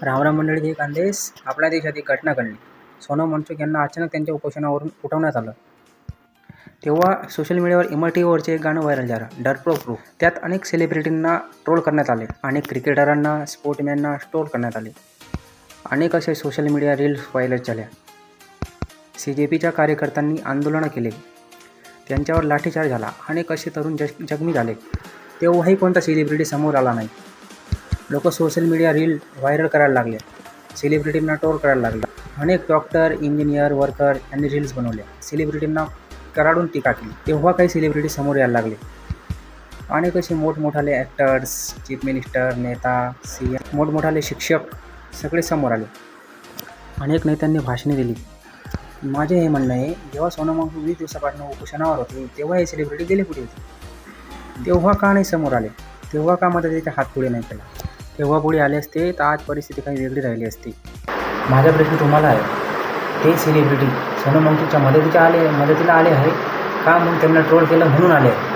रामराम मंडळी, हे खानदेश आपल्या देशात एक घटना घडली. सोनम वांगचुक यांना अचानक त्यांच्या उपोषणावरून उठवण्यात आलं. तेव्हा सोशल मीडियावर इमर्टिव्हवरचे एक गाणं व्हायरल झालं, डरपोक प्रूफ. त्यात अनेक सेलिब्रिटींना ट्रोल करण्यात आले, अनेक क्रिकेटरांना, स्पोर्टमॅनना ट्रोल करण्यात आले. अनेक असे सोशल मीडिया रील्स व्हायरल झाल्या. CJPच्या कार्यकर्त्यांनी आंदोलनं केले, त्यांच्यावर लाठीचार्ज झाला. अनेक असे तरुण जखमी झाले. तेव्हाही कोणता सेलिब्रिटी समोर आला नाही. लोक सोशल मीडिया रील व्हायरल करायला लागले, सेलिब्रिटींना ट्रोल करायला लागले. अनेक डॉक्टर, इंजिनियर, वर्कर यांनी रील्स बनवल्या, सेलिब्रिटींना कराडून टीका केली. तेव्हा काही सेलिब्रिटी समोर यायला लागले. अनेक असे मोठमोठाले ॲक्टर्स, चीफ मिनिस्टर, नेता, CM, मोठमोठाले शिक्षक सगळे समोर आले. अनेक नेत्यांनी भाषणे दिली. माझे हे म्हणणं आहे, जेव्हा सोनम वांगचुक 20 दिवसापासून उपोषणावर होते, तेव्हा हे सेलिब्रिटी गेले कुठे होते? तेव्हा का नाही समोर आले? तेव्हा का मदतीचा हात पुढे नाही केला? तेव्हा पुढे आले असते तर आज परिस्थिती काही वेगळी राहिली असती. माझा प्रश्न तुम्हाला आहे, ते सेलिब्रिटी सोनम वांगचुकच्या मदतीला आले आहे का मग त्यांना ट्रोल केलं म्हणून आले आहे?